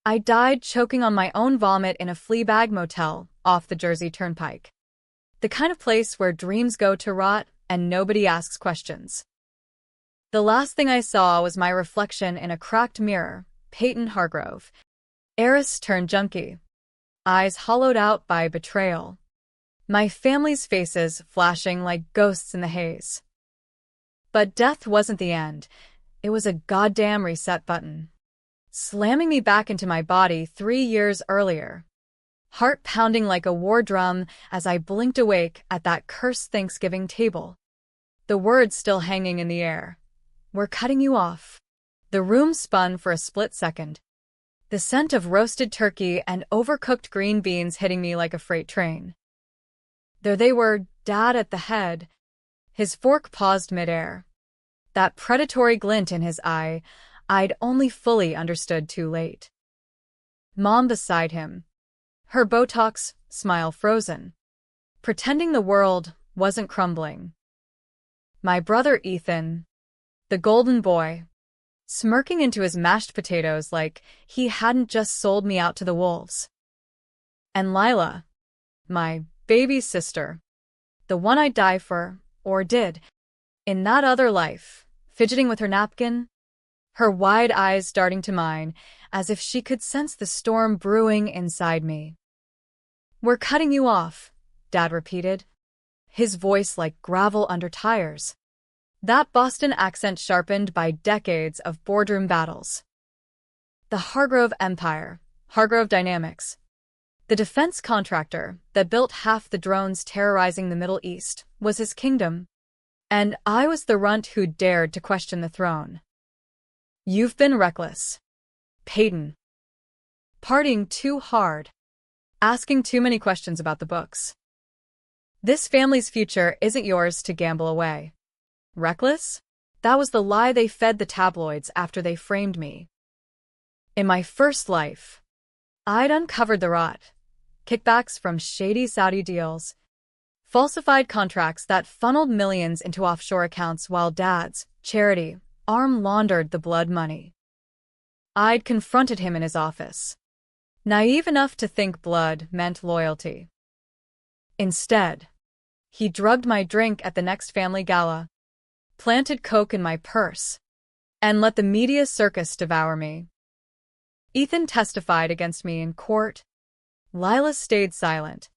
I died choking on my own vomit in a Fleabag motel off the Jersey Turnpike. The kind of place where dreams go to rot and nobody asks questions. The last thing I saw was my reflection in a cracked mirror, Peyton Hargrove, heiress turned junkie, eyes hollowed out by betrayal. My family's faces flashing like ghosts in the haze. But death wasn't the end. It was a goddamn reset button, slamming me back into my body 3 years earlier. Heart pounding like a war drum as I blinked awake at that cursed Thanksgiving table. The words still hanging in the air. "We're cutting you off." The room spun for a split second. The scent of roasted turkey and overcooked green beans hitting me like a freight train. There they were, Dad at the head. His fork paused midair. That predatory glint in his eye, I'd only fully understood too late. Mom beside him, her Botox smile frozen, pretending the world wasn't crumbling. My brother Ethan, the golden boy, smirking into his mashed potatoes like he hadn't just sold me out to the wolves. And Lila, my baby sister, the one I'd die for, or did, in that other life, fidgeting with her napkin, her wide eyes darting to mine, as if she could sense the storm brewing inside me. "We're cutting you off," Dad repeated, his voice like gravel under tires. That Boston accent sharpened by decades of boardroom battles. The Hargrove Empire, Hargrove Dynamics, the defense contractor that built half the drones terrorizing the Middle East, was his kingdom. And I was the runt who dared to question the throne. "You've been reckless, Peyton. Partying too hard. Asking too many questions about the books. This family's future isn't yours to gamble away." Reckless? That was the lie they fed the tabloids after they framed me. In my first life, I'd uncovered the rot. Kickbacks from shady Saudi deals, falsified contracts that funneled millions into offshore accounts while Dad's charity arm laundered the blood money. I'd confronted him in his office, naive enough to think blood meant loyalty. Instead, he drugged my drink at the next family gala, planted coke in my purse, and let the media circus devour me. Ethan testified against me in court. Lila stayed silent.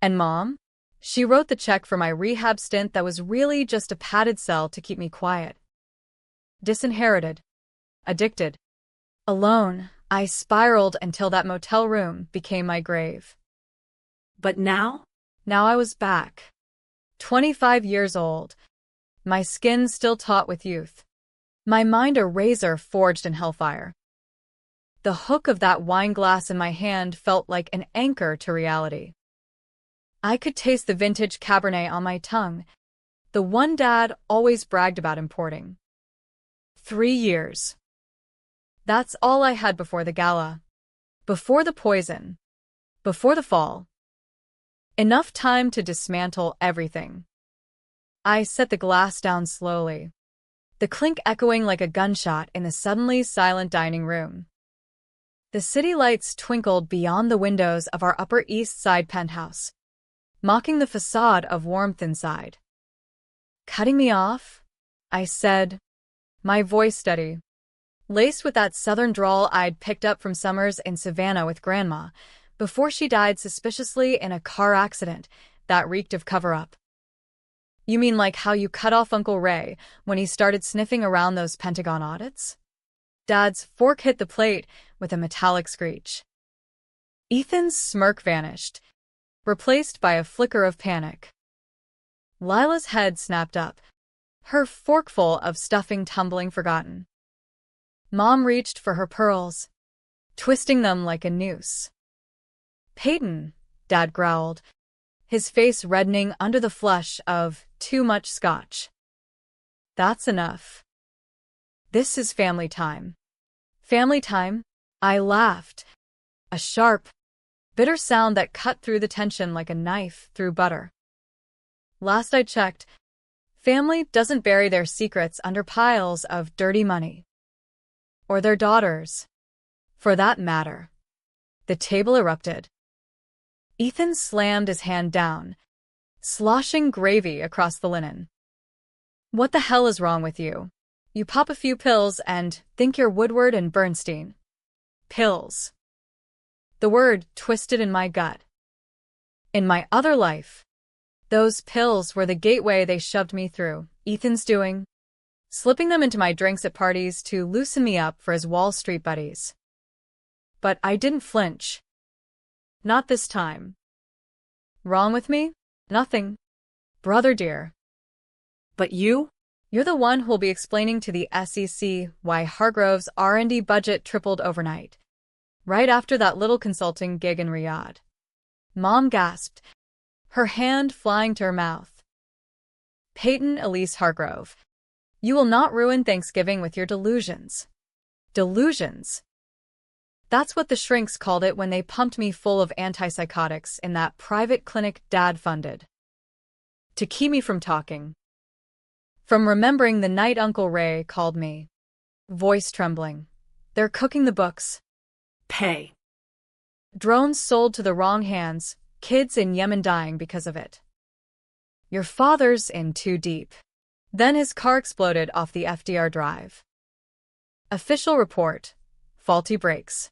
And Mom? She wrote the check for my rehab stint that was really just a padded cell to keep me quiet. Disinherited. Addicted. Alone, I spiraled until that motel room became my grave. But now? Now I was back. 25 years old. My skin still taut with youth. My mind a razor forged in hellfire. The hook of that wine glass in my hand felt like an anchor to reality. I could taste the vintage Cabernet on my tongue, the one Dad always bragged about importing. 3 years. That's all I had before the gala. Before the poison. Before the fall. Enough time to dismantle everything. I set the glass down slowly, the clink echoing like a gunshot in the suddenly silent dining room. The city lights twinkled beyond the windows of our Upper East Side penthouse, mocking the facade of warmth inside. "Cutting me off?" I said, my voice steady, laced with that southern drawl I'd picked up from summers in Savannah with Grandma, before she died suspiciously in a car accident that reeked of cover-up. "You mean like how you cut off Uncle Ray when he started sniffing around those Pentagon audits?" Dad's fork hit the plate with a metallic screech. Ethan's smirk vanished, replaced by a flicker of panic. Lila's head snapped up, her forkful of stuffing tumbling forgotten. Mom reached for her pearls, twisting them like a noose. "Peyton," Dad growled, his face reddening under the flush of too much scotch. "That's enough. This is family time." "Family time?" I laughed, a sharp, bitter sound that cut through the tension like a knife through butter. "Last I checked, family doesn't bury their secrets under piles of dirty money. Or their daughters. For that matter. The table erupted. Ethan slammed his hand down, sloshing gravy across the linen. What the hell is wrong with you? You pop a few pills and think you're Woodward and Bernstein. Pills. The word twisted in my gut. In my other life, those pills were the gateway they shoved me through. Ethan's doing, slipping them into my drinks at parties to loosen me up for his Wall Street buddies. But I didn't flinch. Not this time. Wrong with me? Nothing. Brother dear. But you? You're the one who'll be explaining to the SEC why Hargrove's R&D budget tripled overnight, right after that little consulting gig in Riyadh. Mom gasped, her hand flying to her mouth. Peyton Elise Hargrove, you will not ruin Thanksgiving with your delusions. Delusions? That's what the shrinks called it when they pumped me full of antipsychotics in that private clinic Dad funded. To keep me from talking. From remembering the night Uncle Ray called me. Voice trembling. They're cooking the books. Pay. Drones sold to the wrong hands, kids in Yemen dying because of it. Your father's in too deep. Then his car exploded off the FDR Drive. Official report. Faulty brakes.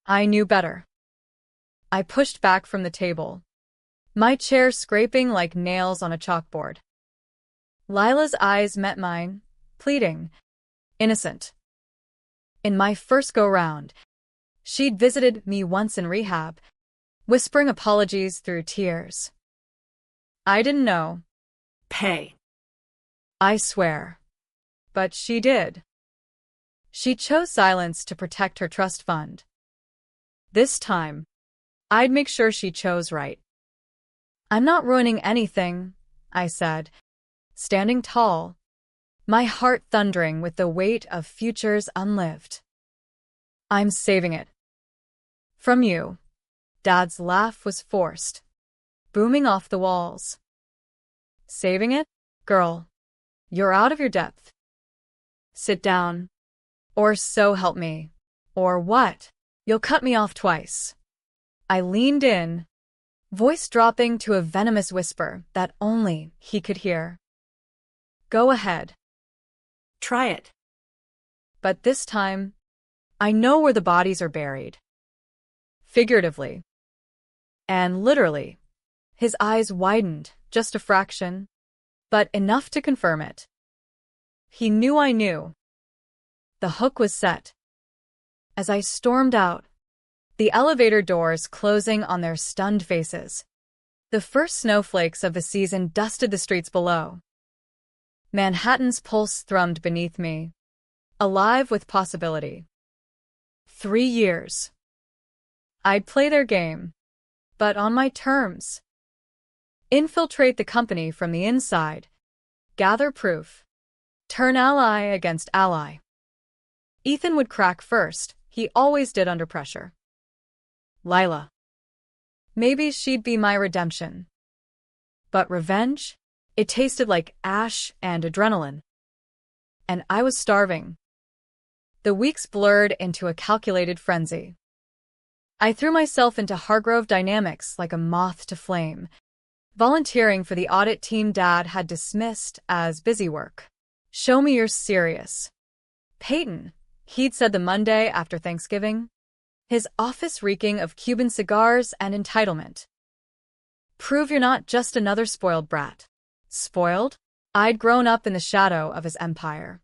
I knew better. I pushed back from the table, my chair scraping like nails on a chalkboard. Lila's eyes met mine, pleading, innocent. In my first go-round, she'd visited me once in rehab, whispering apologies through tears. I didn't know. Pay. I swear. But she did. She chose silence to protect her trust fund. This time, I'd make sure she chose right. I'm not ruining anything, I said, standing tall, my heart thundering with the weight of futures unlived. I'm saving it. From you. Dad's laugh was forced, booming off the walls. Saving it? Girl, you're out of your depth. Sit down. Or so help me. Or what? You'll cut me off twice. I leaned in, voice dropping to a venomous whisper that only he could hear. Go ahead. Try it. But this time, I know where the bodies are buried. Figuratively. And literally. His eyes widened, just a fraction, but enough to confirm it. He knew I knew. The hook was set. As I stormed out, the elevator doors closing on their stunned faces, the first snowflakes of the season dusted the streets below. Manhattan's pulse thrummed beneath me, alive with possibility. 3 years. I'd play their game, but on my terms. Infiltrate the company from the inside, gather proof, turn ally against ally. Ethan would crack first, he always did under pressure. Lila. Maybe she'd be my redemption. But revenge? It tasted like ash and adrenaline. And I was starving. The weeks blurred into a calculated frenzy. I threw myself into Hargrove dynamics like a moth to flame, volunteering for the audit team Dad had dismissed as busy work. Show me you're serious. Peyton, he'd said the Monday after Thanksgiving, his office reeking of Cuban cigars and entitlement. Prove you're not just another spoiled brat. Spoiled? I'd grown up in the shadow of his empire,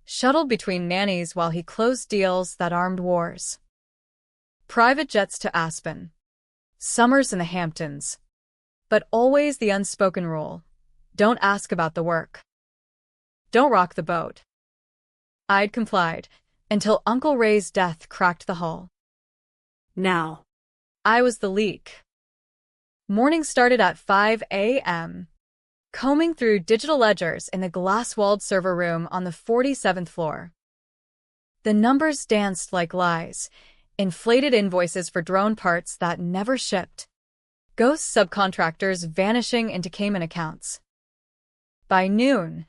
shuttled between nannies while he closed deals that armed wars. Private jets to Aspen, summers in the Hamptons, but always the unspoken rule, don't ask about the work. Don't rock the boat. I'd complied, until Uncle Ray's death cracked the hull. Now, I was the leak. Morning started at 5 a.m., combing through digital ledgers in the glass-walled server room on the 47th floor. The numbers danced like lies, inflated invoices for drone parts that never shipped, ghost subcontractors vanishing into Cayman accounts. By noon,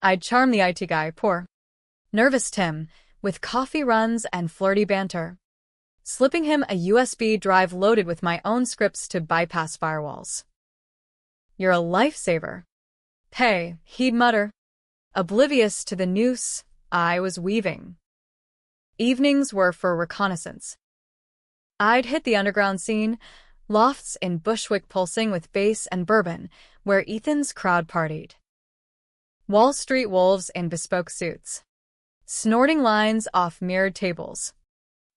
I'd charmed the IT guy, poor, nervous Tim, with coffee runs and flirty banter, slipping him a USB drive loaded with my own scripts to bypass firewalls. "You're a lifesaver. Pay," he'd mutter, oblivious to the noose I was weaving. Evenings were for reconnaissance. I'd hit the underground scene, lofts in Bushwick pulsing with bass and bourbon, where Ethan's crowd partied. Wall Street wolves in bespoke suits, snorting lines off mirrored tables,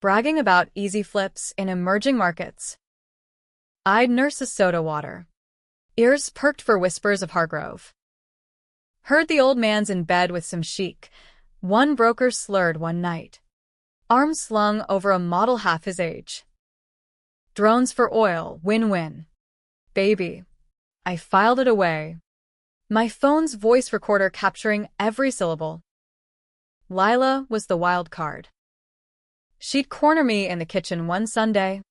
bragging about easy flips in emerging markets. I'd nurse a soda water, ears perked for whispers of Hargrove. Heard the old man's in bed with some chic. One broker slurred one night, arms slung over a model half his age. "Drones for oil, win-win. Baby." I filed it away, my phone's voice recorder capturing every syllable. Lila was the wild card. She'd corner me in the kitchen one Sunday,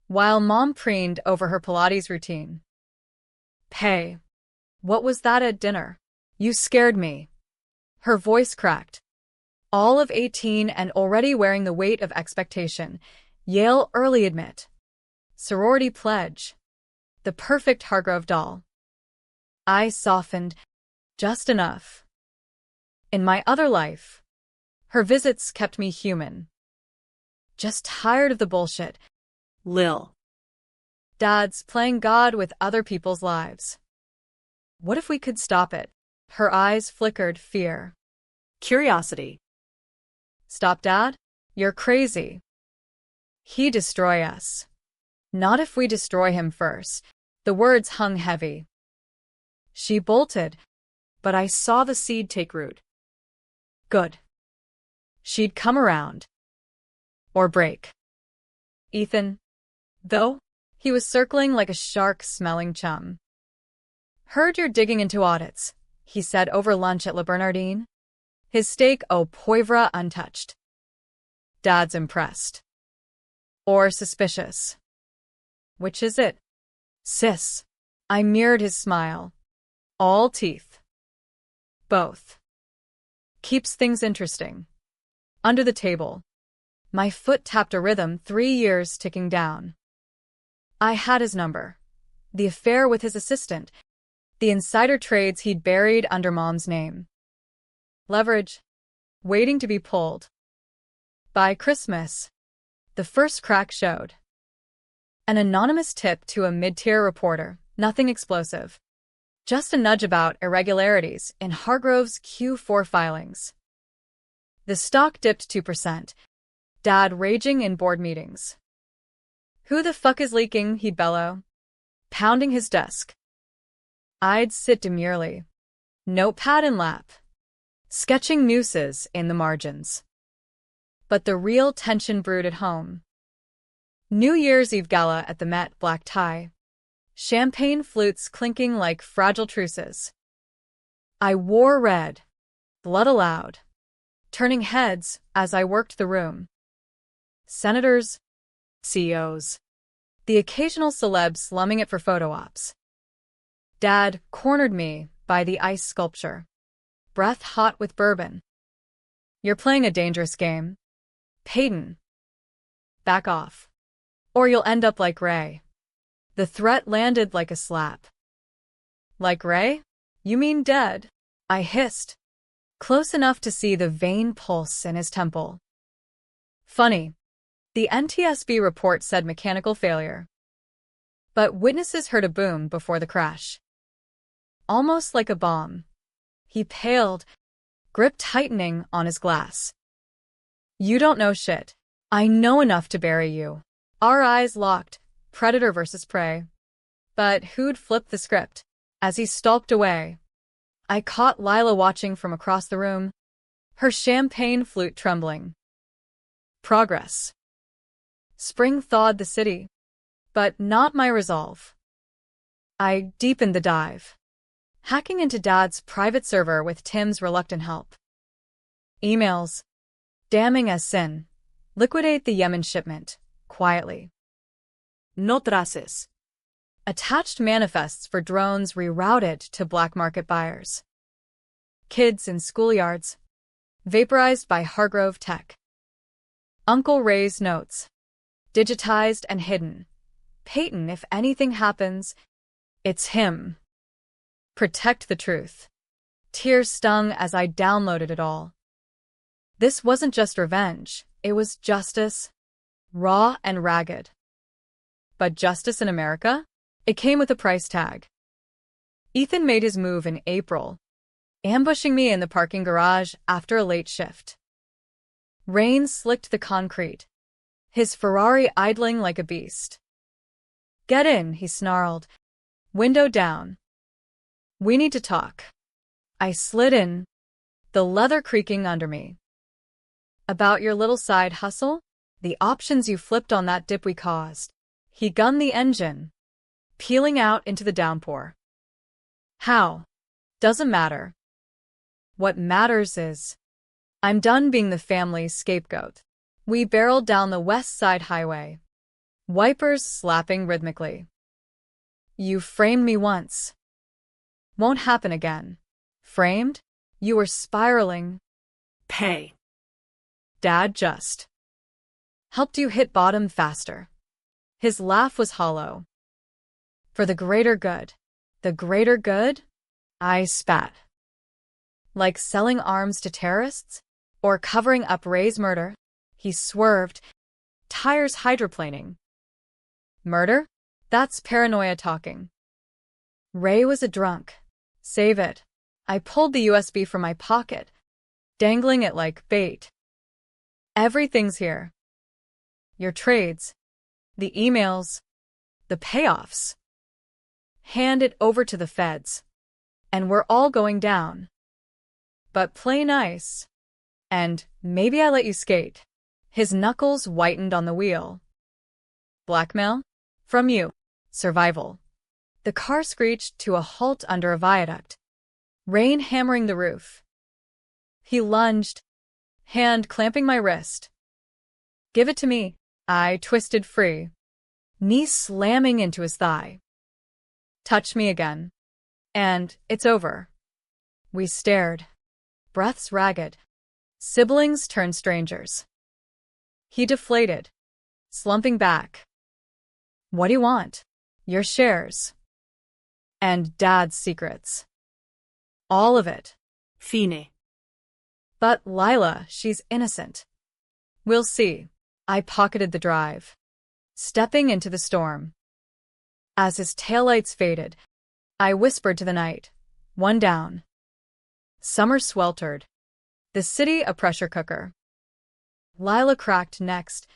while Mom preened over her Pilates routine. "Pay. What was that at dinner? You scared me." Her voice cracked. All of 18 and already wearing the weight of expectation. Yale early admit. Sorority pledge. The perfect Hargrove doll. I softened, just enough. In my other life, her visits kept me human. Just tired of the bullshit. Lil. Dad's playing God with other people's lives. What if we could stop it? Her eyes flickered fear. Curiosity. Stop, Dad? You're crazy. He'd destroy us. Not if we destroy him first. The words hung heavy. She bolted, but I saw the seed take root. Good. She'd come around. Or break. Ethan, though, he was circling like a shark smelling chum. "Heard you're digging into audits," he said over lunch at Le Bernardin, his steak au poivre untouched. Dad's impressed. Or suspicious. "Which is it?" "Sis." I mirrored his smile. "All teeth." "Both." "Keeps things interesting." Under the table, my foot tapped a rhythm, 3 years ticking down. I had his number. The affair with his assistant. The insider trades he'd buried under Mom's name. Leverage. Waiting to be pulled. By Christmas, the first crack showed. An anonymous tip to a mid-tier reporter, nothing explosive. Just a nudge about irregularities in Hargrove's Q4 filings. The stock dipped 2%. Dad raging in board meetings. "Who the fuck is leaking?" he'd bellow, pounding his desk. I'd sit demurely, notepad in lap, sketching nooses in the margins. But the real tension brewed at home. New Year's Eve gala at the Met, black tie, champagne flutes clinking like fragile truces. I wore red, blood allowed, turning heads as I worked the room. Senators, CEOs, the occasional celeb slumming it for photo ops. Dad cornered me by the ice sculpture, breath hot with bourbon. "You're playing a dangerous game. Peyton. Back off. Or you'll end up like Ray." The threat landed like a slap. "Like Ray? You mean dead?" I hissed, close enough to see the vein pulse in his temple. Funny. The NTSB report said mechanical failure. But witnesses heard a boom before the crash. Almost like a bomb. He paled, grip tightening on his glass. "You don't know shit. I know enough to bury you." Our eyes locked, predator versus prey. But who'd flip the script? As he stalked away, I caught Lila watching from across the room, her champagne flute trembling. Progress. Spring thawed the city, but not my resolve. I deepened the dive, hacking into Dad's private server with Tim's reluctant help. Emails. Damning as sin. Liquidate the Yemen shipment, quietly. No traces. Attached manifests for drones rerouted to black market buyers. Kids in schoolyards. vaporized by Hargrove Tech. Uncle Ray's notes, digitized and hidden. Peyton, if anything happens, it's him. Protect the truth. Tears stung as I downloaded it all. This wasn't just revenge, it was justice, raw and ragged. But justice in America? It came with a price tag. Ethan made his move in April, ambushing me in the parking garage after a late shift. Rain slicked the concrete, his Ferrari idling like a beast. "Get in," he snarled, window down. "We need to talk." I slid in, the leather creaking under me. "About your little side hustle? The options you flipped on that dip we caused." He gunned the engine, peeling out into the downpour. "How? Doesn't matter. What matters is, I'm done being the family's scapegoat." We barreled down the West Side Highway, wipers slapping rhythmically. "You framed me once. Won't happen again." "Framed? You were spiraling." Pay. "Dad just helped you hit bottom faster." His laugh was hollow. "For the greater good." "The greater good?" I spat. "Like selling arms to terrorists? Or covering up Ray's murder?" He swerved, tires hydroplaning. "Murder? That's paranoia talking." "Ray was a drunk. Save it." I pulled the USB from my pocket, dangling it like bait. "Everything's here. Your trades, the emails, the payoffs. Hand it over to the feds, and we're all going down. But play nice, and maybe I let you skate." His knuckles whitened on the wheel. "Blackmail? From you. Survival." The car screeched to a halt under a viaduct, rain hammering the roof. He lunged, hand clamping my wrist. "Give it to me." I twisted free, knee slamming into his thigh. "Touch me again, and it's over." We stared, breaths ragged. Siblings turned strangers. He deflated, slumping back. "What do you want?" "Your shares. And Dad's secrets. All of it." Fine. "But Lila, she's innocent." "We'll see." I pocketed the drive, stepping into the storm. As his taillights faded, I whispered to the night, "One down." Summer sweltered, the city a pressure cooker. Lila cracked next,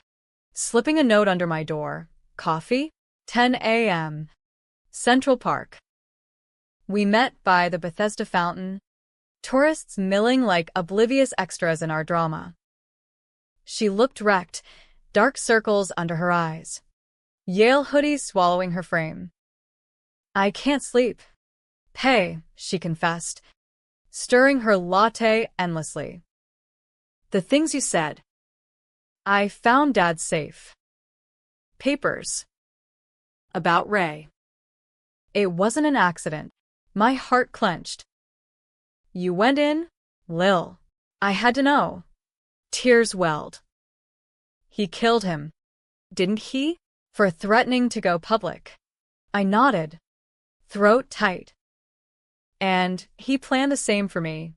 slipping a note under my door. "Coffee? 10 a.m. Central Park." We met by the Bethesda fountain, tourists milling like oblivious extras in our drama. She looked wrecked, dark circles under her eyes, Yale hoodies swallowing her frame. "I can't sleep." "Pay," she confessed, stirring her latte endlessly. "The things you said." "I found Dad's safe. Papers. About Ray." It wasn't an accident. My heart clenched. "You went in, Lil." I had to know. Tears welled. "He killed him, didn't he? For threatening to go public." I nodded, throat tight. "And he planned the same for me.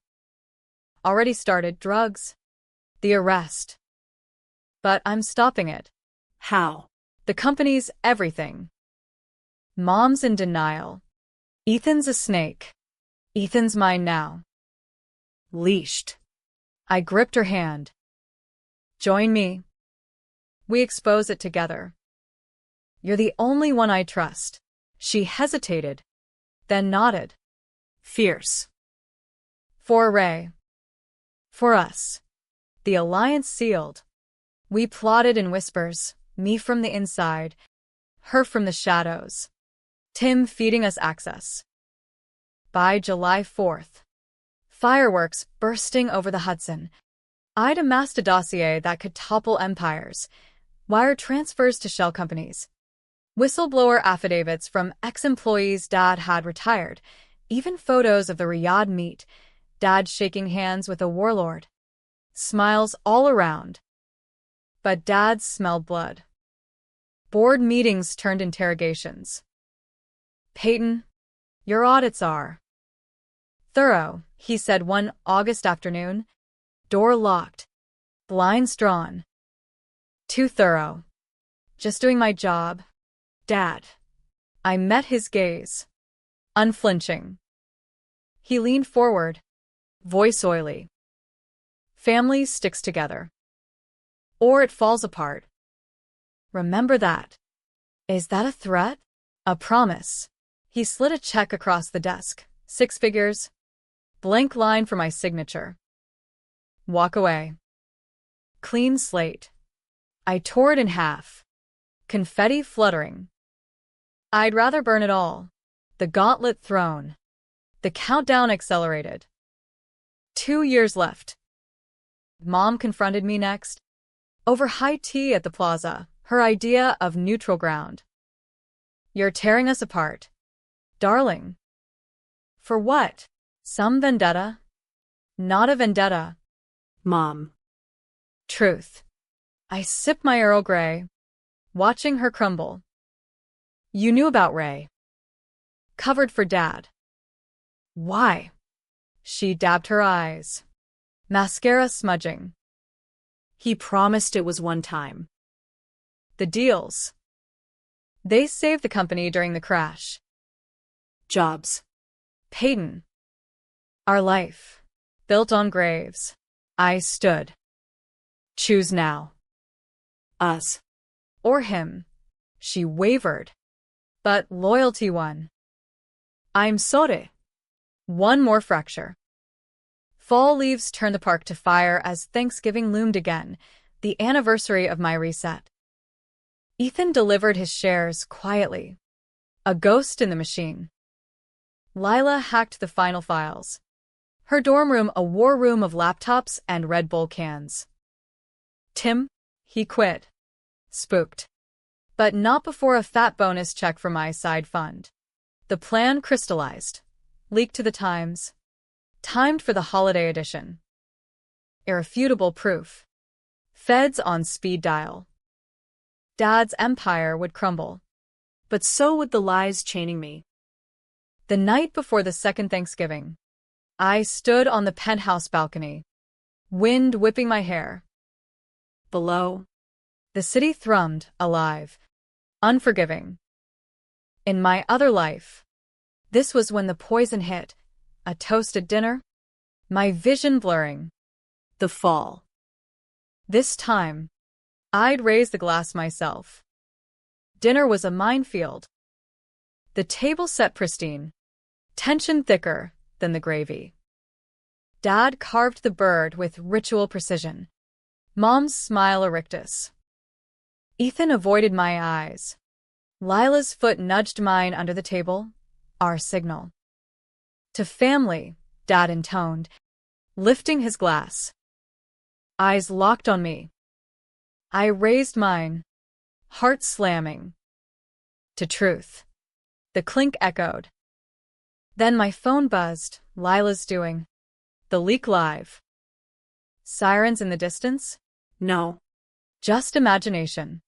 Already started drugs. The arrest. But I'm stopping it." How? "The company's everything." Mom's in denial. "Ethan's a snake. Ethan's mine now." Leashed. I gripped her hand. "Join me. We expose it together. You're the only one I trust." She hesitated, then nodded. Fierce. "For Ray. For us." The alliance sealed. We plotted in whispers, me from the inside, her from the shadows. Tim feeding us access. By July 4th, fireworks bursting over the Hudson. I'd amassed a dossier that could topple empires, wire transfers to shell companies, whistleblower affidavits from ex-employees Dad had retired, even photos of the Riyadh meet, Dad shaking hands with a warlord. Smiles all around. But Dad smelled blood. Board meetings turned interrogations. Peyton, your audits are thorough, he said one August afternoon. Door locked. Blinds drawn. Too thorough. Just doing my job, Dad. I met his gaze. Unflinching. He leaned forward, voice oily. Family sticks together. Or it falls apart. Remember that. Is that a threat? A promise. He slid a check across the desk. 6 figures. Blank line for my signature. Walk away. Clean slate. I tore it in half. Confetti fluttering. I'd rather burn it all. The gauntlet thrown. The countdown accelerated. 2 years left. Mom confronted me next. Over high tea at the plaza, her idea of neutral ground. You're tearing us apart. Darling. For what? Some vendetta? Not a vendetta. Mom. Truth. I sip my Earl Grey, watching her crumble. You knew about Ray. Covered for Dad. Why? She dabbed her eyes. Mascara smudging. He promised it was one time. The deals. They saved the company during the crash. Jobs. Peyton. Our life. Built on graves. I stood. Choose now. Us. Or him. She wavered. But loyalty won. I'm sorry. One more fracture. Fall leaves turned the park to fire as Thanksgiving loomed again, the anniversary of my reset. Ethan delivered his shares quietly. A ghost in the machine. Lila hacked the final files. Her dorm room a war room of laptops and Red Bull cans. Tim? He quit. Spooked. But not before a fat bonus check for my side fund. The plan crystallized. Leaked to the Times. Timed for the holiday edition. Irrefutable proof. Feds on speed dial. Dad's empire would crumble. But so would the lies chaining me. The night before the second Thanksgiving, I stood on the penthouse balcony. Wind whipping my hair. Below. The city thrummed, alive. Unforgiving. In my other life, this was when the poison hit. A toasted dinner. My vision blurring. The fall. This time, I'd raise the glass myself. Dinner was a minefield. The table set pristine. Tension thicker than the gravy. Dad carved the bird with ritual precision. Mom's smile a rictus. Ethan avoided my eyes. Lila's foot nudged mine under the table. Our signal. To family, Dad intoned, lifting his glass. Eyes locked on me. I raised mine, heart slamming. To truth. The clink echoed. Then my phone buzzed. Lila's doing the leak live. Sirens in the distance? No. Just imagination.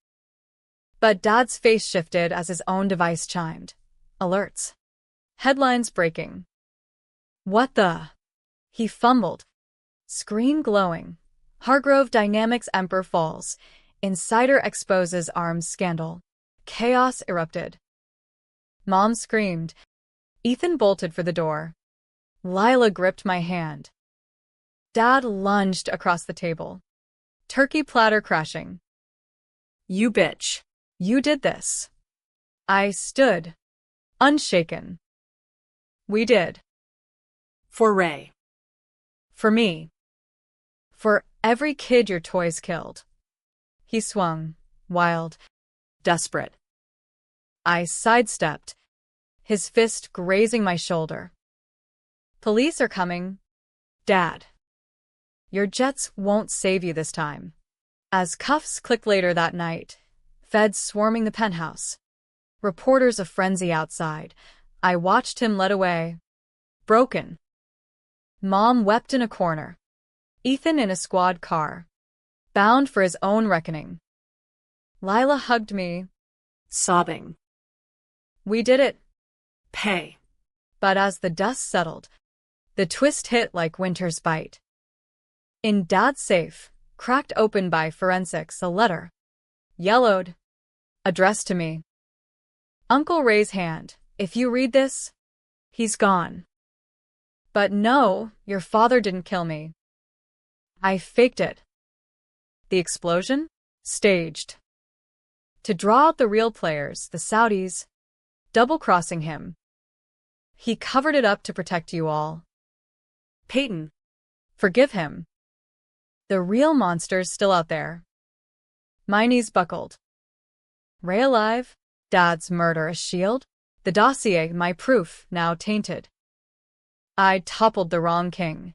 But Dad's face shifted as his own device chimed. Alerts. Headlines breaking. What the? He fumbled. Screen glowing. Hargrove Dynamics Emperor falls. Insider exposes arms scandal. Chaos erupted. Mom screamed. Ethan bolted for the door. Lila gripped my hand. Dad lunged across the table. Turkey platter crashing. You bitch. You did this. I stood. Unshaken. We did. For Ray. For me. For every kid your toys killed. He swung, wild, desperate. I sidestepped, his fist grazing my shoulder. Police are coming. Dad. Your jets won't save you this time. As cuffs clicked later that night, feds swarming the penthouse. Reporters a frenzy outside. I watched him led away. Broken. Mom wept in a corner. Ethan in a squad car, bound for his own reckoning. Lila hugged me, sobbing. We did it. Pay. But as the dust settled, the twist hit like winter's bite. In Dad's safe, cracked open by forensics, a letter. Yellowed. Addressed to me. Uncle Ray's hand. If you read this, he's gone. But no, your father didn't kill me. I faked it. The explosion? Staged. To draw out the real players, the Saudis, double-crossing him. He covered it up to protect you all. Peyton. Forgive him. The real monster's still out there. My knees buckled. Ray alive? Dad's murder a shield? The dossier, my proof, now tainted. I toppled the wrong king.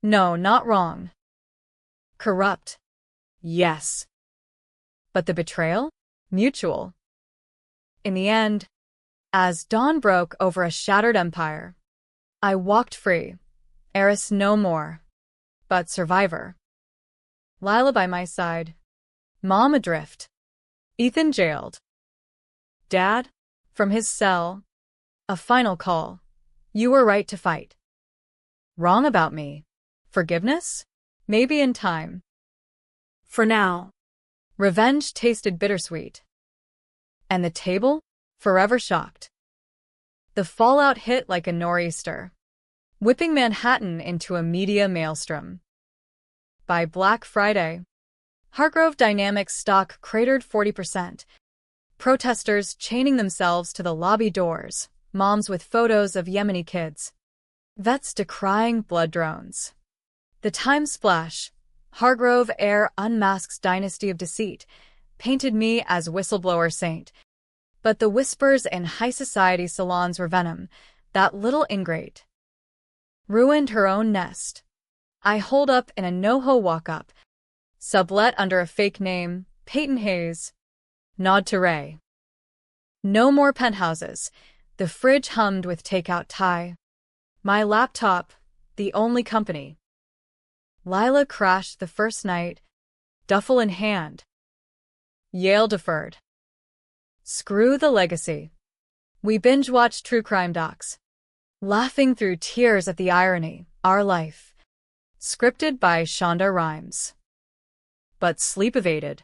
No, not wrong. Corrupt. Yes. But the betrayal? Mutual. In the end, as dawn broke over a shattered empire, I walked free, heiress no more, but survivor. Lila by my side, Mom adrift, Ethan jailed. Dad, from his cell, a final call. You were right to fight. Wrong about me. Forgiveness? Maybe in time. For now. Revenge tasted bittersweet. And the table? Forever shocked. The fallout hit like a nor'easter, whipping Manhattan into a media maelstrom. By Black Friday, Hargrove Dynamics stock cratered 40%. Protesters chaining themselves to the lobby doors, moms with photos of Yemeni kids. Vets decrying blood drones. The Times splash, Hargrove heir unmasks dynasty of deceit, painted me as whistleblower saint. But the whispers in high society salons were venom, that little ingrate. Ruined her own nest. I holed up in a NoHo walk-up, sublet under a fake name, Peyton Hayes. Nod to Ray. No more penthouses. The fridge hummed with takeout Thai. My laptop, the only company. Lila crashed the first night, duffel in hand. Yale deferred. Screw the legacy. We binge-watched true crime docs, laughing through tears at the irony, our life. Scripted by Shonda Rhimes. But sleep evaded.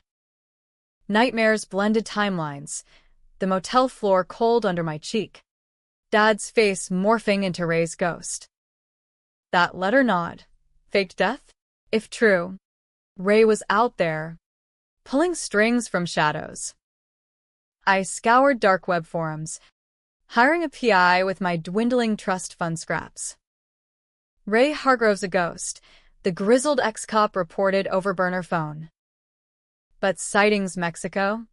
Nightmares blended timelines, the motel floor cold under my cheek. Dad's face morphing into Ray's ghost. That letter nod. Faked death? If true, Ray was out there, pulling strings from shadows. I scoured dark web forums, hiring a PI with my dwindling trust fund scraps. Ray Hargrove's a ghost, the grizzled ex-cop reported over burner phone. But sightings Mexico?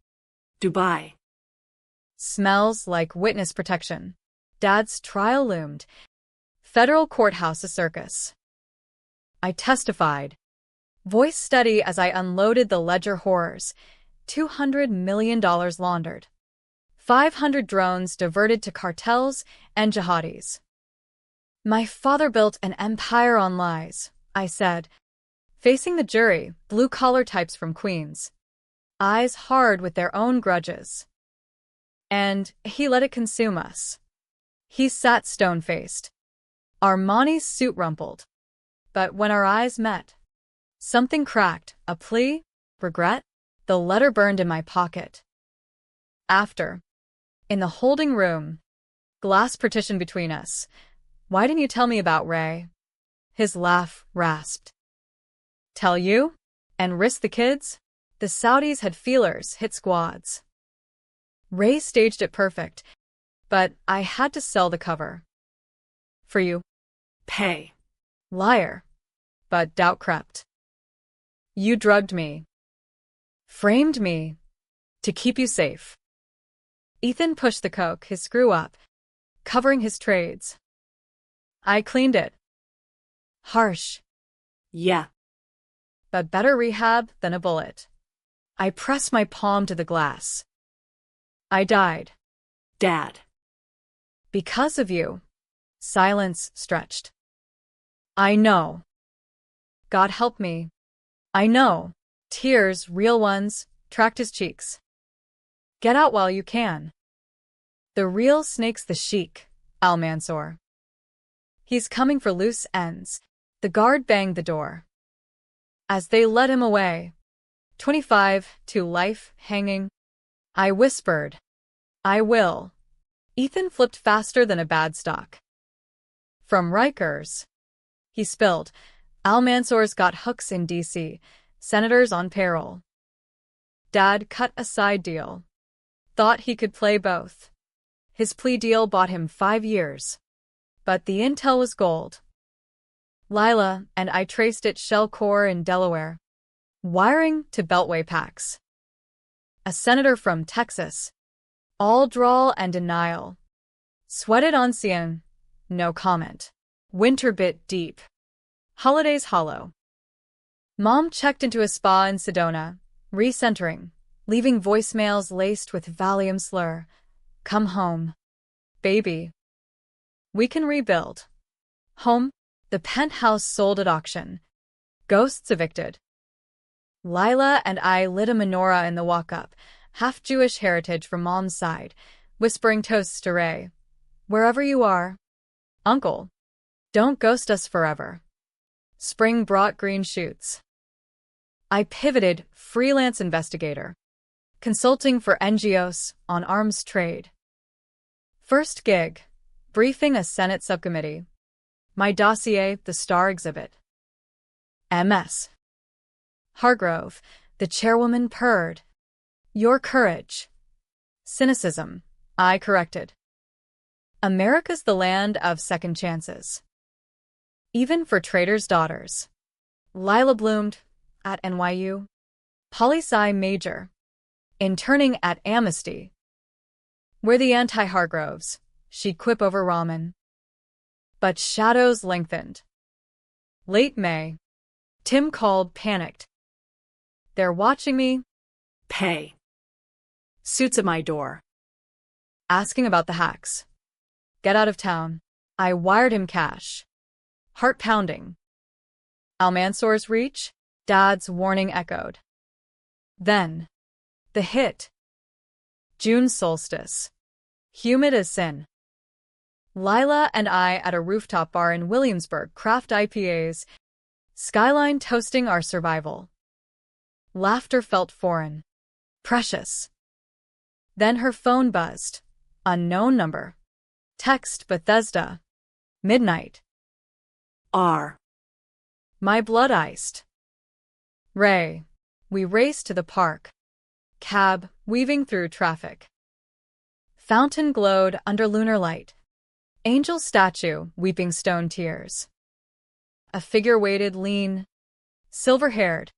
Dubai. Smells like witness protection. Dad's trial loomed. Federal courthouse a circus. I testified, voice steady as I unloaded the ledger horrors. $200 million laundered. 500 drones diverted to cartels and jihadis. My father built an empire on lies, I said, facing the jury, blue-collar types from Queens, eyes hard with their own grudges. And he let it consume us. He sat stone-faced. Armani's suit rumpled. But when our eyes met, something cracked, a plea, regret. The letter burned in my pocket. After, in the holding room, glass partition between us. Why didn't you tell me about Ray? His laugh rasped. Tell you? And risk the kids? The Saudis had feelers, hit squads. Ray staged it perfect, but I had to sell the cover. For you. Pay. Liar. But doubt crept. You drugged me. Framed me. To keep you safe. Ethan pushed the coke, his screw up, covering his trades. I cleaned it. Harsh. Yeah. But better rehab than a bullet. I pressed my palm to the glass. I died. Dad. Because of you. Silence stretched. I know. God help me. I know. Tears, real ones, tracked his cheeks. Get out while you can. The real snake's the sheik, Al-Mansour. He's coming for loose ends. The guard banged the door. As they led him away, 25 to life, hanging. I whispered, I will. Ethan flipped faster than a bad stock. From Rikers. He spilled. Al-Mansour's got hooks in D.C., senators on payroll. Dad cut a side deal. Thought he could play both. His plea deal bought him 5 years. But the intel was gold. Lila and I traced it shell core in Delaware. Wiring to Beltway packs. A senator from Texas. All drawl and denial. Sweated on CN. No comment. Winter bit deep. Holidays hollow. Mom checked into a spa in Sedona, recentering, leaving voicemails laced with Valium slur. Come home. Baby. We can rebuild. Home. The penthouse sold at auction. Ghosts evicted. Lila and I lit a menorah in the walk-up, half Jewish heritage from Mom's side, whispering toasts to Ray. Wherever you are. Uncle. Don't ghost us forever. Spring brought green shoots. I pivoted, freelance investigator. Consulting for NGOs on arms trade. First gig. Briefing a Senate subcommittee. My dossier, the Star exhibit. MS. Hargrove, the chairwoman purred. Your courage. Cynicism, I corrected. America's the land of second chances. Even for traders' daughters. Lila bloomed, at NYU. Poli-sci major. Interning at Amnesty. We're the anti-Hargroves, she'd quip over ramen. But shadows lengthened. Late May. Tim called, panicked. They're watching me. Pay. Suits at my door. Asking about the hacks. Get out of town. I wired him cash. Heart pounding. Al-Mansour's reach? Dad's warning echoed. Then. The hit. June solstice. Humid as sin. Lila and I at a rooftop bar in Williamsburg craft IPAs. Skyline toasting our survival. Laughter felt foreign. Precious. Then her phone buzzed. Unknown number. Text Bethesda. Midnight. R. My blood iced. Ray. We raced to the park. Cab, weaving through traffic. Fountain glowed under lunar light. Angel statue, weeping stone tears. A figure waited lean. Silver-haired.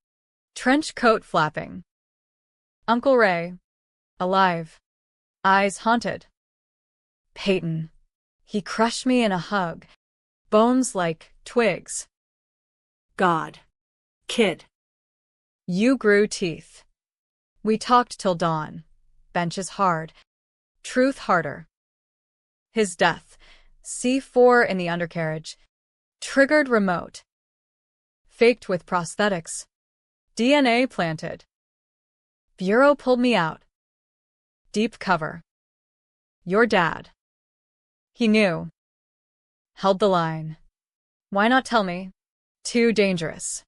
Trench coat flapping. Uncle Ray. Alive. Eyes haunted. Peyton. He crushed me in a hug. Bones like twigs. God. Kid. You grew teeth. We talked till dawn. Benches hard. Truth harder. His death. C4 in the undercarriage. Triggered remote. Faked with prosthetics. DNA planted. Bureau pulled me out. Deep cover. Your dad. He knew. Held the line. Why not tell me? Too dangerous.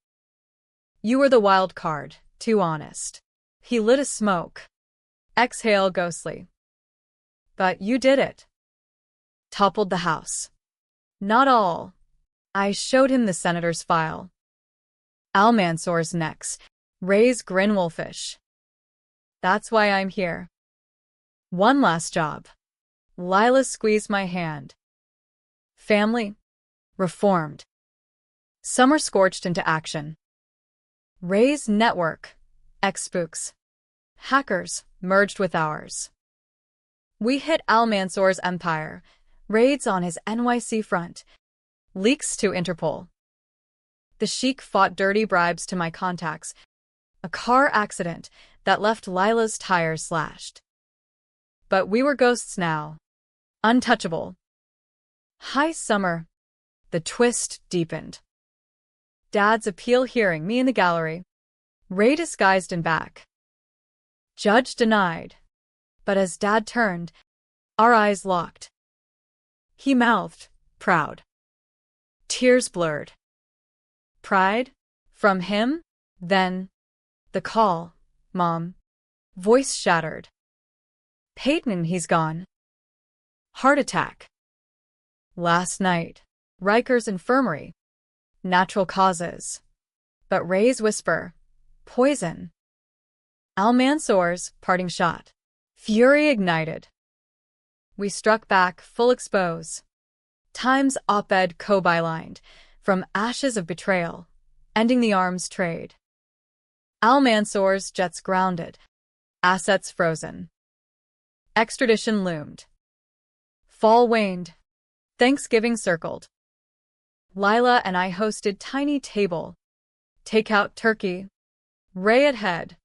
You were the wild card, too honest. He lit a smoke. Exhale ghostly. But you did it. Toppled the house. Not all. I showed him the senator's file. Al-Mansour's necks. Ray's grin wolfish. That's why I'm here. One last job. Lila squeezed my hand. Family. Reformed. Summer scorched into action. Ray's network. Ex-spooks. Hackers merged with ours. We hit Al-Mansour's empire. Raids on his NYC front. Leaks to Interpol. The sheik fought dirty bribes to my contacts. A car accident that left Lila's tires slashed. But we were ghosts now. Untouchable. High summer. The twist deepened. Dad's appeal hearing me in the gallery. Ray disguised in back. Judge denied. But as Dad turned, our eyes locked. He mouthed, proud. Tears blurred. Pride? From him? Then, the call, Mom. Voice shattered. Peyton, he's gone. Heart attack. Last night. Riker's infirmary. Natural causes. But Ray's whisper. Poison. Al Mansour's parting shot. Fury ignited. We struck back, full expose. Time's op-ed co-bylined, from ashes of betrayal, ending the arms trade. Al Mansour's jets grounded, assets frozen. Extradition loomed. Fall waned. Thanksgiving circled. Lila and I hosted tiny table. Takeout turkey. Ray at head.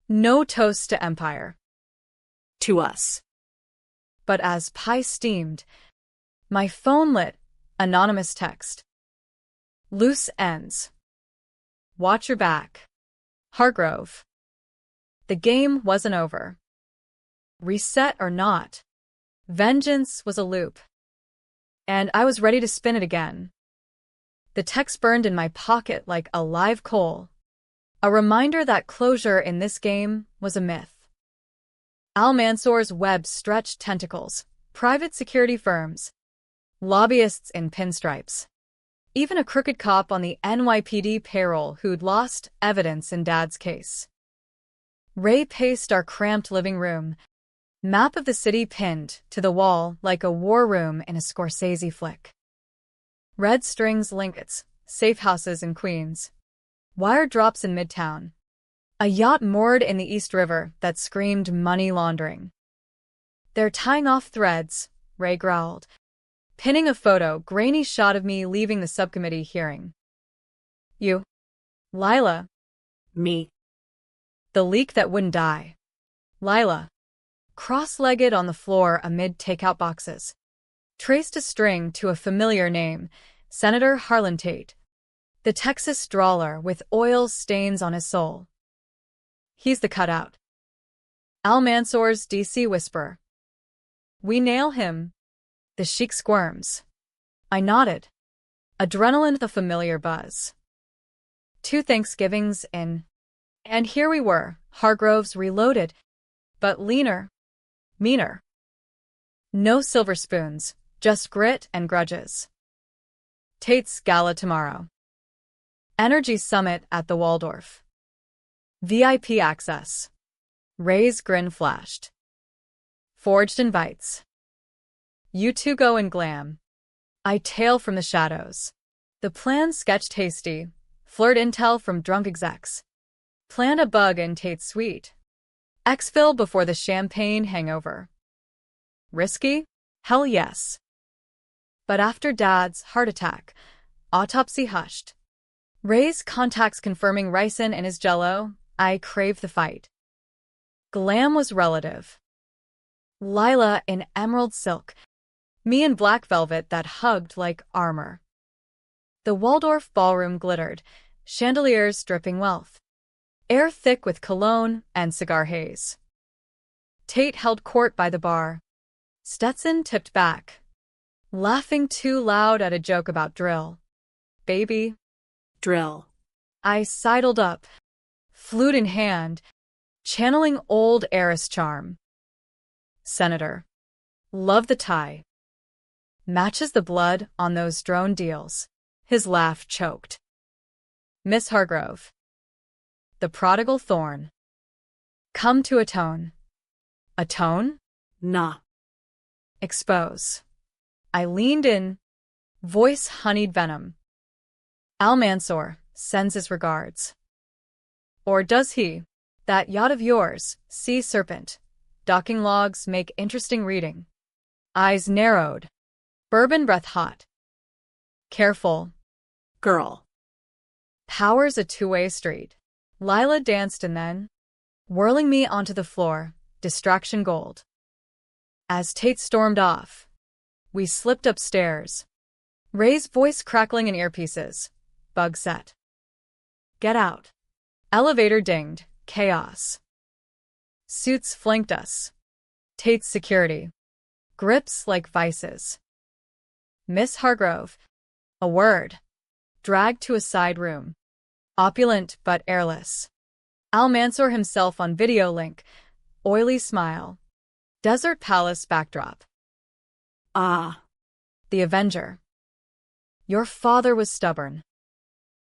No toast to empire. To us. But as pie steamed, my phone lit, anonymous text. Loose ends. Watch your back. Hargrove. The game wasn't over. Reset or not, vengeance was a loop. And I was ready to spin it again. The text burned in my pocket like a live coal. A reminder that closure in this game was a myth. Al Mansour's web stretched tentacles, private security firms, lobbyists in pinstripes, even a crooked cop on the NYPD payroll who'd lost evidence in Dad's case. Ray paced our cramped living room, map of the city pinned to the wall like a war room in a Scorsese flick. Red strings linkets, safe houses in Queens, wire drops in Midtown, a yacht moored in the East River that screamed money laundering. They're tying off threads, Ray growled, pinning a grainy shot of me leaving the subcommittee hearing. You. Lila. Me. The leak that wouldn't die. Lila. Cross-legged on the floor amid takeout boxes. Traced a string to a familiar name, Senator Harlan Tate. The Texas drawler with oil stains on his soul. He's the cutout. Al Mansour's DC whisper. We nail him. The sheik squirms. I nodded. Adrenaline the familiar buzz. 2 Thanksgivings in. And here we were, Hargroves reloaded, but leaner. Meaner. No silver spoons, just grit and grudges. Tate's gala tomorrow. Energy summit at the Waldorf. VIP access. Ray's grin flashed. Forged invites. You two go and glam. I tail from the shadows. The plan sketched hasty. Flirt intel from drunk execs. Planned a bug in Tate's suite. Exfil before the champagne hangover. Risky? Hell yes. But after Dad's heart attack, autopsy hushed. Ray's contacts confirming ricin in his jello, I craved the fight. Glam was relative. Lila in emerald silk, me in black velvet that hugged like armor. The Waldorf ballroom glittered, chandeliers dripping wealth. Air thick with cologne and cigar haze. Tate held court by the bar. Stetson tipped back, laughing too loud at a joke about drill. Baby. Drill. I sidled up, flute in hand, channeling old heiress charm. Senator. Love the tie. Matches the blood on those drone deals. His laugh choked. Miss Hargrove. The prodigal thorn. Come to atone. Atone? Nah. Expose. I leaned in, voice honeyed venom. Al Mansour sends his regards. Or does he? That yacht of yours, sea serpent. Docking logs make interesting reading. Eyes narrowed. Bourbon breath hot. Careful. Girl. Power's a two-way street. Lila danced and then, whirling me onto the floor, distraction gold. As Tate stormed off, we slipped upstairs. Ray's voice crackling in earpieces, bug set. Get out. Elevator dinged. Chaos. Suits flanked us. Tate's security. Grips like vices. Miss Hargrove. A word. Dragged to a side room. Opulent but airless. Al Mansour himself on video link. Oily smile. Desert palace backdrop. Ah. The Avenger. Your father was stubborn.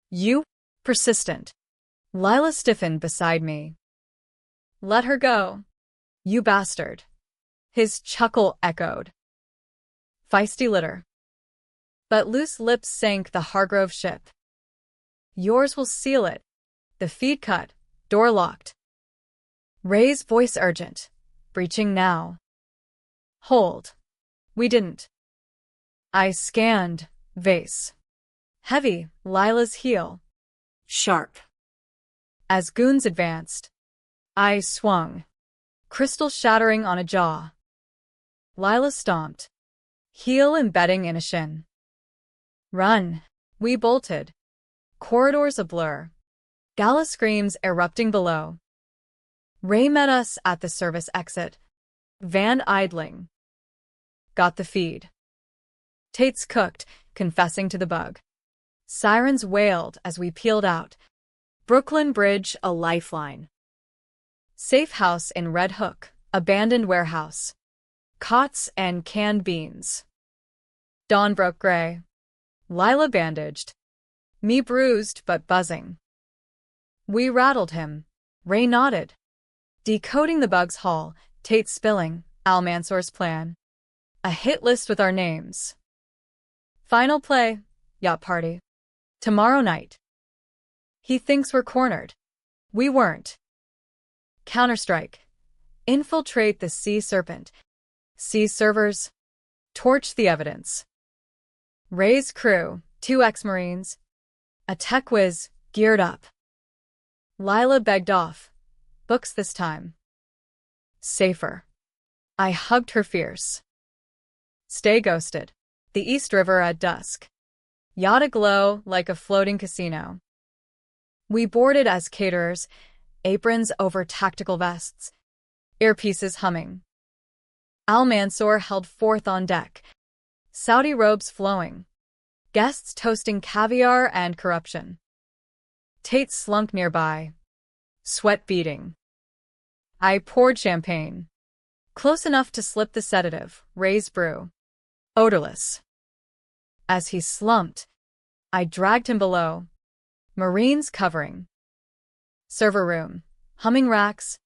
You? Persistent. Lila stiffened beside me. Let her go. You bastard. His chuckle echoed. Feisty litter. But loose lips sank the Hargrove ship. Yours will seal it. The feed cut. Door locked. Ray's voice urgent. Breaching now. Hold. We didn't. I scanned. Vase. Heavy. Lila's heel. Sharp. As goons advanced, I swung. Crystal shattering on a jaw. Lila stomped. Heel embedding in a shin. Run. We bolted. Corridors a blur. Gala screams erupting below. Ray met us at the service exit. Van idling. Got the feed. Tate's cooked, confessing to the bug. Sirens wailed as we peeled out. Brooklyn Bridge a lifeline. Safe house in Red Hook, abandoned warehouse. Cots and canned beans. Dawn broke gray. Lila bandaged. Me bruised but buzzing. We rattled him. Ray nodded. Decoding the bug's haul, Tate spilling, Al Mansour's plan. A hit list with our names. Final play, yacht party. Tomorrow night. He thinks we're cornered. We weren't. Counterstrike. Infiltrate the Sea Serpent. Seize servers. Torch the evidence. Ray's crew, 2 ex-Marines. A tech whiz, geared up. Lila begged off. Books this time. Safer. I hugged her fierce. Stay ghosted. The East River at dusk. Yacht aglow like a floating casino. We boarded as caterers, aprons over tactical vests, earpieces humming. Al Mansour held forth on deck, Saudi robes flowing, guests toasting caviar and corruption. Tate slunk nearby, sweat beading. I poured champagne, close enough to slip the sedative, Ray's brew, odorless. As he slumped, I dragged him below, Marines covering. Server room, humming racks,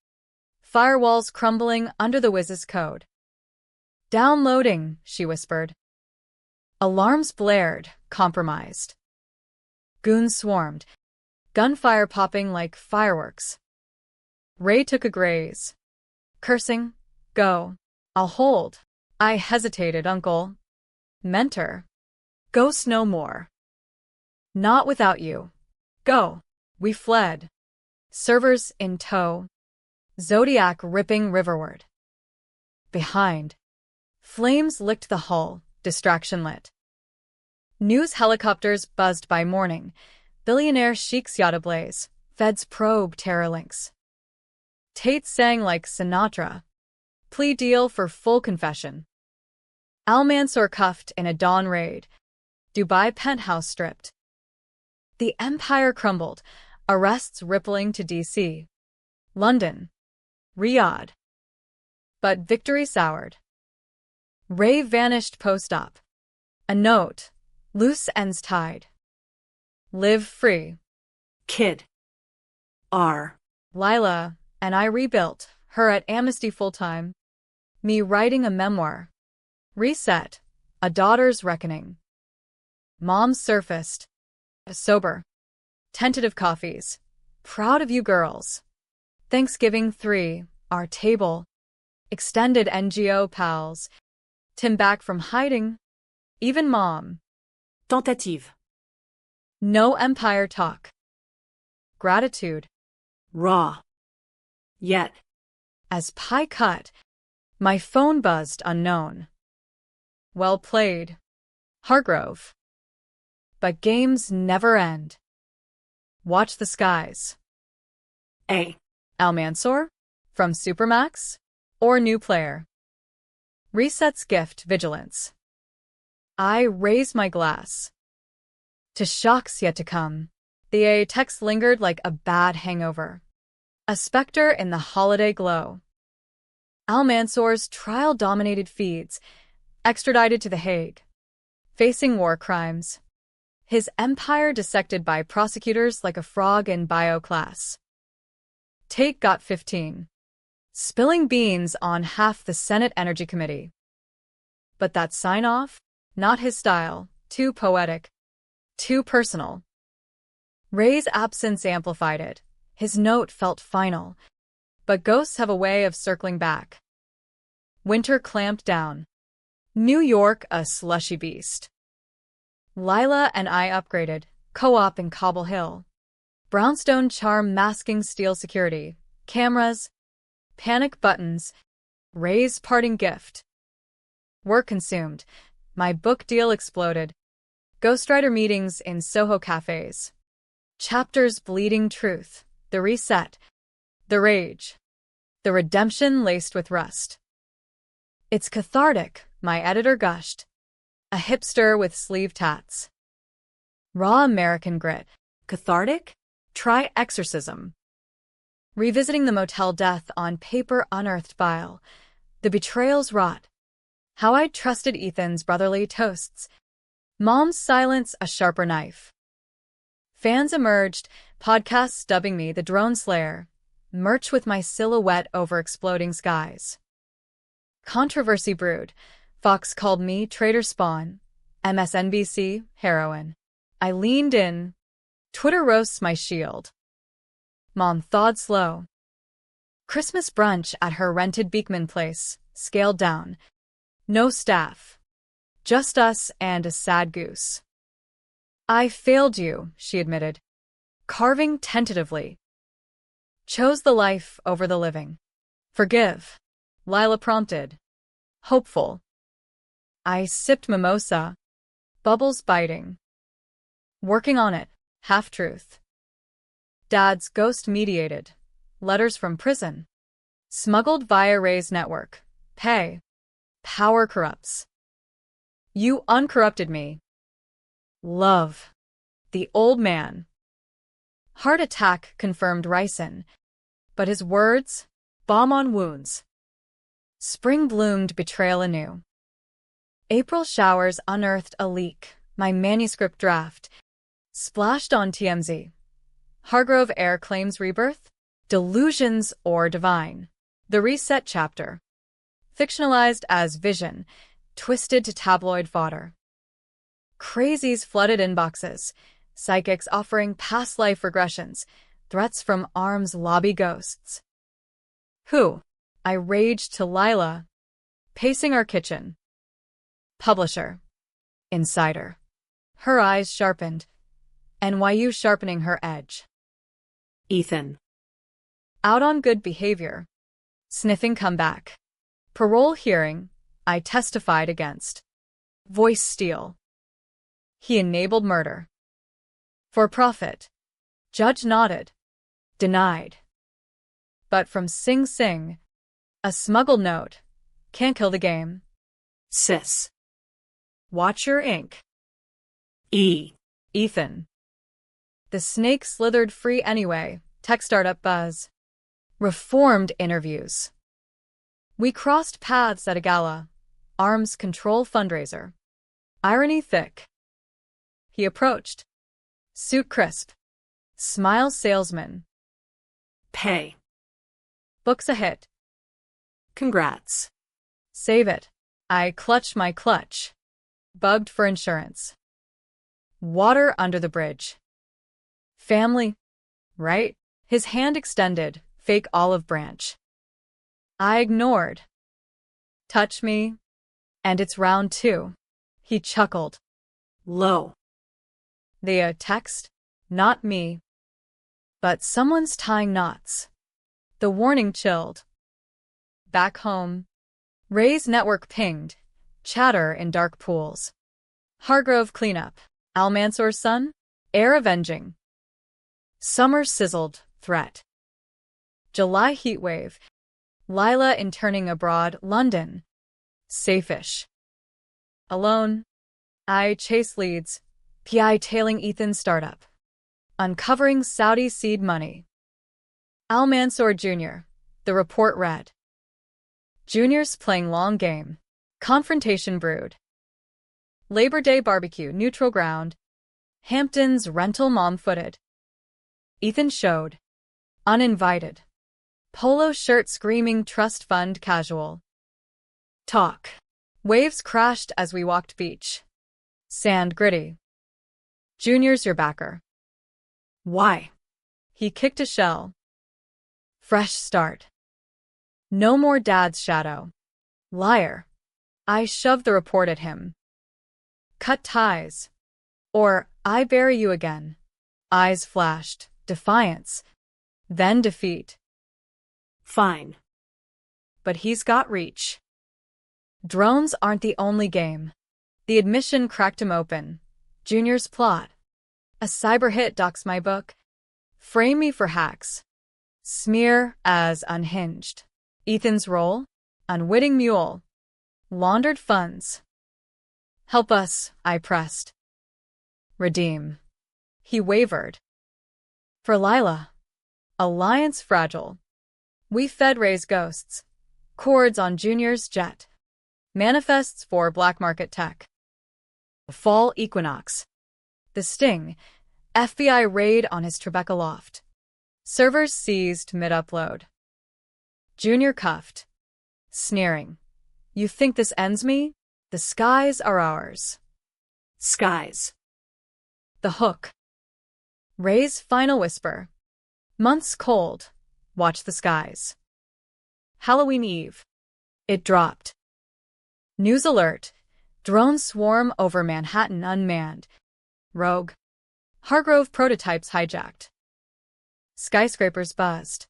firewalls crumbling under the whizz's code. Downloading, she whispered. Alarms blared, compromised. Goons swarmed, gunfire popping like fireworks. Ray took a graze. Cursing, go. I'll hold. I hesitated, uncle. Mentor. Ghost no more. Not without you. Go. We fled. Servers in tow. Zodiac ripping riverward. Behind. Flames licked the hull, distraction lit. News helicopters buzzed by morning. Billionaire sheiks yacht ablaze. Feds probe terror links. Tate sang like Sinatra. Plea deal for full confession. Al Mansour cuffed in a dawn raid. Dubai penthouse stripped. The empire crumbled, arrests rippling to D.C. London. Riyadh. But victory soured. Ray vanished post-op. A note. Loose ends tied. Live free. Kid. R. Lila and I rebuilt, her at Amnesty full-time. Me writing a memoir. Reset. A daughter's reckoning. Mom's surfaced. Sober. Tentative coffees. Proud of you girls. Thanksgiving 3. Our table. Extended NGO pals. Tim back from hiding. Even mom. Tentative. No empire talk. Gratitude. Raw. Yet. As pie cut, my phone buzzed unknown. Well played, Hargrove. But games never end. Watch the skies. A. Almansor? From Supermax? Or new player? Resets gift vigilance. I raise my glass. To shocks yet to come. The A text lingered like a bad hangover. A specter in the holiday glow. Almansor's trial-dominated feeds, extradited to The Hague. Facing war crimes. His empire dissected by prosecutors like a frog in bio class. Tate got 15. Spilling beans on half the Senate Energy Committee. But that sign-off? Not his style. Too poetic. Too personal. Ray's absence amplified it. His note felt final. But ghosts have a way of circling back. Winter clamped down. New York a slushy beast. Lila and I upgraded. Co-op in Cobble Hill. Brownstone charm masking steel security. Cameras. Panic buttons. Ray's parting gift. Work consumed. My book deal exploded. Ghostwriter meetings in Soho cafes. Chapters bleeding truth. The reset. The rage. The redemption laced with rust. It's cathartic, my editor gushed. A hipster with sleeve tats. Raw American grit. Cathartic? Try exorcism. Revisiting the motel death on paper unearthed file. The betrayals rot. How I trusted Ethan's brotherly toasts. Mom's silence a sharper knife. Fans emerged, podcasts dubbing me the drone slayer. Merch with my silhouette over exploding skies. Controversy brewed. Fox called me traitor spawn. MSNBC, heroine. I leaned in. Twitter roasts my shield. Mom thawed slow. Christmas brunch at her rented Beekman place, scaled down. No staff. Just us and a sad goose. I failed you, she admitted. Carving tentatively. Chose the life over the living. Forgive. Lila prompted. Hopeful. I sipped mimosa. Bubbles biting. Working on it. Half-truth. Dad's ghost-mediated. Letters from prison. Smuggled via Ray's network. Pay. Power corrupts. You uncorrupted me. Love. The old man. Heart attack confirmed ricin. But his words? Balm on wounds. Spring bloomed betrayal anew. April showers unearthed a leak. My manuscript draft. Splashed on TMZ. Hargrove heir claims rebirth? Delusions or divine? The reset chapter. Fictionalized as vision. Twisted to tabloid fodder. Crazies flooded inboxes. Psychics offering past life regressions. Threats from arms lobby ghosts. Who? I raged to Lila. Pacing our kitchen. Publisher. Insider. Her eyes sharpened. NYU sharpening her edge. Ethan. Out on good behavior. Sniffing comeback. Parole hearing. I testified against. Voice steal. He enabled murder. For profit. Judge nodded. Denied. But from Sing Sing. A smuggled note. Can't kill the game. Sis. Watch your ink. E. Ethan. The snake slithered free anyway. Tech startup buzz. Reformed interviews. We crossed paths at a gala. Arms control fundraiser. Irony thick. He approached. Suit crisp. Smile salesman. Pay. Book's a hit. Congrats. Save it. I clutch my clutch. Bugged for insurance. Water under the bridge. Family. Right? His hand extended, fake olive branch. I ignored. Touch me. And it's round two. He chuckled. Low. The text? Not me. But someone's tying knots. The warning chilled. Back home. Ray's network pinged. Chatter in dark pools. Hargrove cleanup. Almansor's son? Heir avenging. Summer sizzled, threat. July heatwave. Lila interning abroad, London. Safe-ish. Alone. I chase leads. PI tailing Ethan's startup. Uncovering Saudi seed money. Al Mansour Jr., the report read. Junior's playing long game. Confrontation brewed. Labor Day barbecue, neutral ground. Hampton's rental mom footed. Ethan showed. Uninvited. Polo shirt screaming trust fund casual. Talk. Waves crashed as we walked beach. Sand gritty. Junior's your backer. Why? He kicked a shell. Fresh start. No more dad's shadow. Liar. I shoved the report at him. Cut ties. Or, I bury you again. Eyes flashed, defiance. Then defeat. Fine. But he's got reach. Drones aren't the only game. The admission cracked him open. Junior's plot. A cyber hit docks my book. Frame me for hacks. Smear as unhinged. Ethan's role? Unwitting mule. Laundered funds. Help us, I pressed. Redeem. He wavered. For Lila. Alliance fragile. We fed Ray's ghosts. Chords on Junior's jet. Manifests for black market tech. Fall equinox. The sting. FBI raid on his Tribeca loft. Servers seized mid-upload. Junior cuffed. Sneering. You think this ends me? The skies are ours. Skies. The hook. Ray's final whisper. Months cold. Watch the skies. Halloween Eve. It dropped. News alert. Drones swarm over Manhattan unmanned. Rogue. Hargrove prototypes hijacked. Skyscrapers buzzed.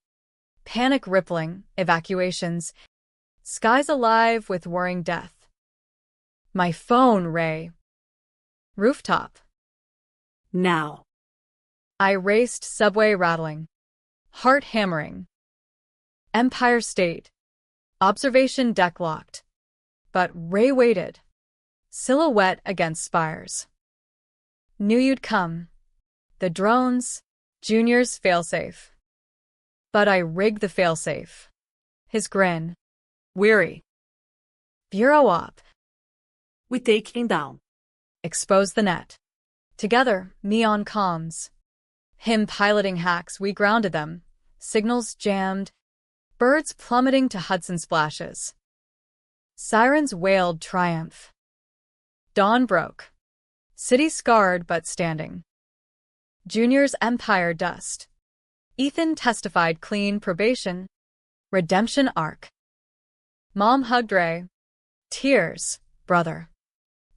Panic rippling, evacuations. Skies alive with whirring death. My phone, Ray. Rooftop. Now. I raced, subway rattling. Heart hammering. Empire State. Observation deck locked. But Ray waited. Silhouette against spires. Knew you'd come. The drones. Junior's failsafe. But I rigged the failsafe. His grin. Weary. Bureau op. We take him down. Expose the net. Together, neon comms. Him piloting hacks, we grounded them. Signals jammed. Birds plummeting to Hudson splashes. Sirens wailed triumph. Dawn broke. City scarred but standing. Junior's empire dust. Ethan testified clean probation. Redemption arc. Mom hugged Ray. Tears, brother.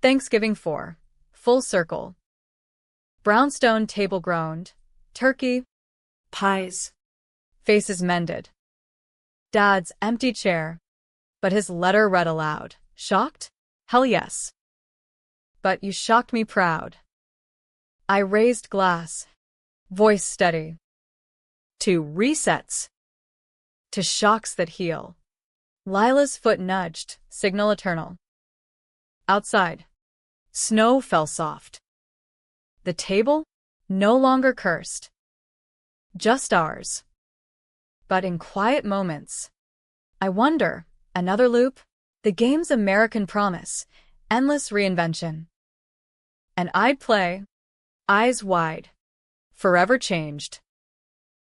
Thanksgiving 4. Full circle. Brownstone table groaned. Turkey. Pies. Faces mended. Dad's empty chair. But his letter read aloud. Shocked? Hell yes. But you shocked me proud. I raised glass. Voice steady. To resets. To shocks that heal. Lila's foot nudged, signal eternal. Outside. Snow fell soft. The table? No longer cursed. Just ours. But in quiet moments. I wonder, another loop? The game's American promise. Endless reinvention. And I'd play. Eyes wide. Forever changed.